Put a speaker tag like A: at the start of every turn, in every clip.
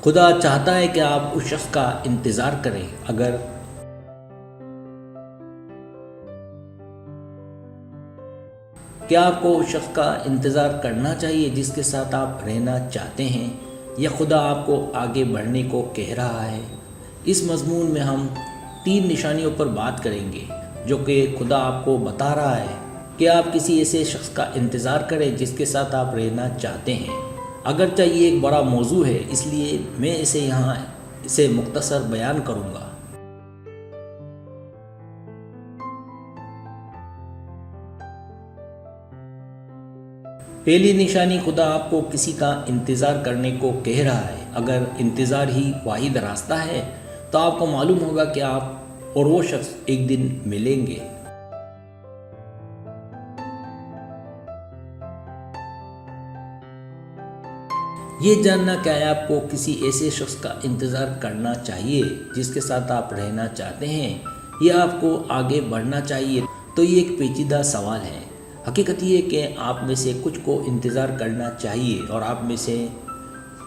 A: खुदा चाहता है कि आप उस शख्स का इंतज़ार करें। अगर क्या आपको उस शख्स का इंतज़ार करना चाहिए जिसके साथ आप रहना चाहते हैं, या खुदा आपको आगे बढ़ने को कह रहा है? इस मज़मून में हम 3 निशानियों पर बात करेंगे जो कि खुदा आपको बता रहा है कि आप किसी ऐसे शख्स का इंतज़ार करें जिसके साथ आप रहना चाहते हैं। अगरचे ये एक बड़ा मौजू है, इसलिए मैं इसे मुख्तसर बयान करूँगा। पहली निशानी, खुदा आपको किसी का इंतज़ार करने को कह रहा है। अगर इंतज़ार ही वाहिद रास्ता है तो आपको मालूम होगा कि आप और वो शख्स एक दिन मिलेंगे। ये जानना क्या है, आपको किसी ऐसे शख्स का इंतज़ार करना चाहिए जिसके साथ आप रहना चाहते हैं, या आपको आगे बढ़ना चाहिए? तो ये एक पेचीदा सवाल है। हकीकत ये कि आप में से कुछ को इंतज़ार करना चाहिए और आप में से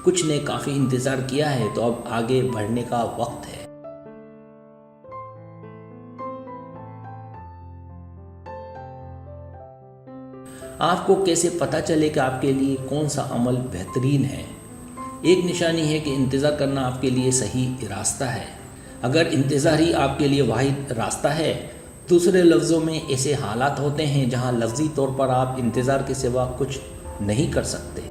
A: कुछ ने काफ़ी इंतज़ार किया है, तो अब आगे बढ़ने का वक्त है। आपको कैसे पता चले कि आपके लिए कौन सा अमल बेहतरीन है? एक निशानी है कि इंतज़ार करना आपके लिए सही रास्ता है। अगर इंतज़ार ही आपके लिए वाहिद रास्ता है, दूसरे लफ्ज़ों में ऐसे हालात होते हैं जहां लफ्ज़ी तौर पर आप इंतज़ार के सिवा कुछ नहीं कर सकते।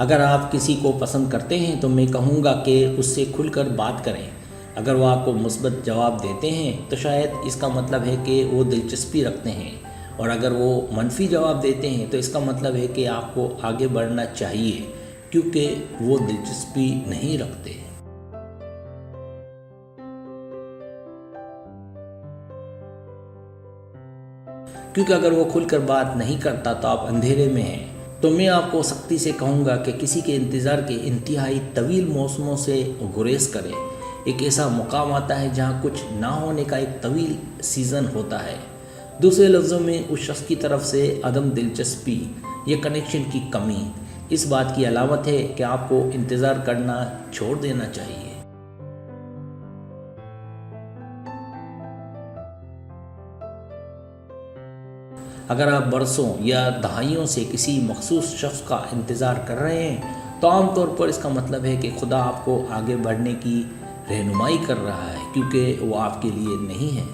A: अगर आप किसी को पसंद करते हैं तो मैं कहूँगा कि उससे खुलकर बात करें। अगर वो आपको मुस्बत जवाब देते हैं तो शायद इसका मतलब है कि वो दिलचस्पी रखते हैं, और अगर वो मनफी जवाब देते हैं तो इसका मतलब है कि आपको आगे बढ़ना चाहिए, क्योंकि वो दिलचस्पी नहीं रखते। क्योंकि अगर वो खुलकर बात नहीं करता तो आप अंधेरे में हैं। तो मैं आपको सख्ती से कहूँगा कि किसी के इंतज़ार के इंतहाई तवील मौसमों से गुरेज करें। एक ऐसा मुकाम आता है जहाँ कुछ ना होने का एक तवील सीज़न होता है। दूसरे लफ्ज़ों में, उस शख्स की तरफ से अदम दिलचस्पी या कनेक्शन की कमी इस बात की अलामत है कि आपको इंतज़ार करना छोड़ देना चाहिए। अगर आप बरसों या दहाइयों से किसी मखसूस शख्स का इंतज़ार कर रहे हैं तो आमतौर पर इसका मतलब है कि खुदा आपको आगे बढ़ने की रहनुमाई कर रहा है, क्योंकि वो आपके लिए नहीं है।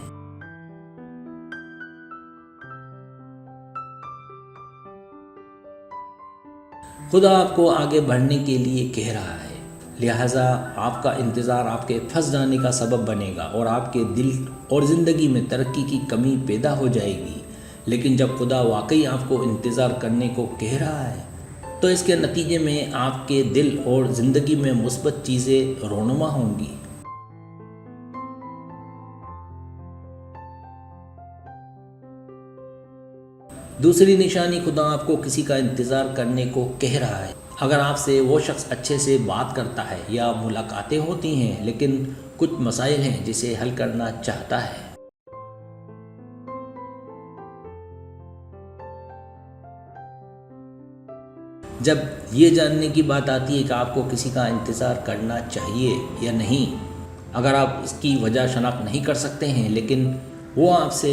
A: खुदा आपको आगे बढ़ने के लिए कह रहा है, लिहाजा आपका इंतज़ार आपके फंस जाने का सबब बनेगा और आपके दिल और ज़िंदगी में तरक्की की कमी पैदा हो जाएगी। लेकिन जब खुदा वाकई आपको इंतज़ार करने को कह रहा है तो इसके नतीजे में आपके दिल और ज़िंदगी में मुस्बत चीज़ें रोनुमा होंगी। दूसरी निशानी, खुदा आपको किसी का इंतज़ार करने को कह रहा है। अगर आपसे वो शख्स अच्छे से बात करता है या मुलाकातें होती हैं, लेकिन कुछ मसाइल हैं जिसे हल करना चाहता है। जब ये जानने की बात आती है कि आपको किसी का इंतज़ार करना चाहिए या नहीं, अगर आप इसकी वजह शनाख्त नहीं कर सकते हैं लेकिन वो आपसे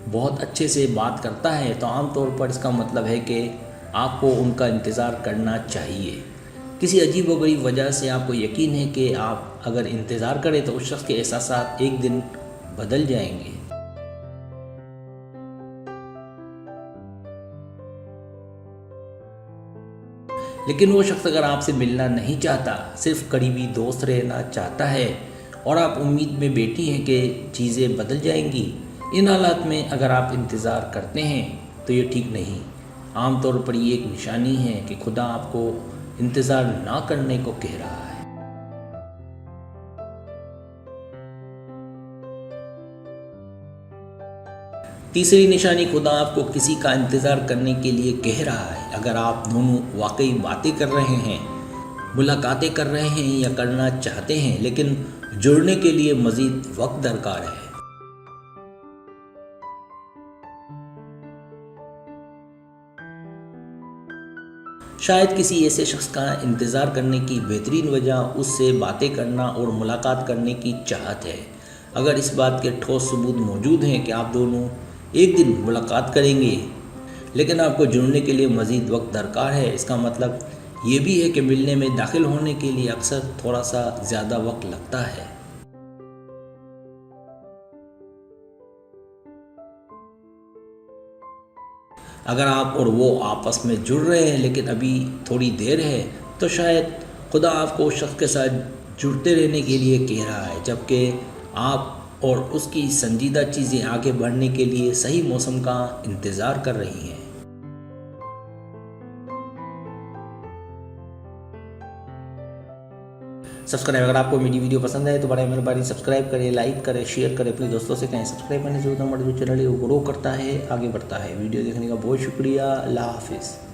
A: बहुत अच्छे से बात करता है, तो आमतौर पर इसका मतलब है कि आपको उनका इंतज़ार करना चाहिए। किसी अजीब व गरीब वजह से आपको यकीन है कि आप अगर इंतज़ार करें तो उस शख्स के एहसासात एक दिन बदल जाएंगे। लेकिन वो शख्स अगर आपसे मिलना नहीं चाहता, सिर्फ करीबी दोस्त रहना चाहता है, और आप उम्मीद में बैठी हैं कि चीज़ें बदल जाएंगी, इन हालात में अगर आप इंतज़ार करते हैं तो ये ठीक नहीं। आमतौर पर ये एक निशानी है कि खुदा आपको इंतज़ार ना करने को कह रहा है। तीसरी निशानी, खुदा आपको किसी का इंतज़ार करने के लिए कह रहा है। अगर आप दोनों वाकई बातें कर रहे हैं, मुलाकातें कर रहे हैं या करना चाहते हैं, लेकिन जुड़ने के लिए मज़ीद वक्त दरकार है। शायद किसी ऐसे शख्स का इंतज़ार करने की बेहतरीन वजह उससे बातें करना और मुलाकात करने की चाहत है। अगर इस बात के ठोस सबूत मौजूद हैं कि आप दोनों एक दिन मुलाकात करेंगे, लेकिन आपको जुड़ने के लिए मज़ीद वक्त दरकार है, इसका मतलब ये भी है कि मिलने में दाखिल होने के लिए अक्सर थोड़ा सा ज़्यादा वक्त लगता है। अगर आप और वो आपस में जुड़ रहे हैं लेकिन अभी थोड़ी देर है, तो शायद खुदा आपको उस शख्स के साथ जुड़ते रहने के लिए कह रहा है, जबकि आप और उसकी संजीदा चीज़ें आगे बढ़ने के लिए सही मौसम का इंतज़ार कर रही हैं। सब्सक्राइब, अगर आपको मेरी वीडियो पसंद आए तो बड़ा मेहरबानी सब्सक्राइब करें, लाइक करें, शेयर करें, अपने दोस्तों से कहें। सब्सक्राइब करने से हमारा जो चैनल है वो ग्रो करता है, आगे बढ़ता है। वीडियो देखने का बहुत शुक्रिया। अल्लाह हाफिज़।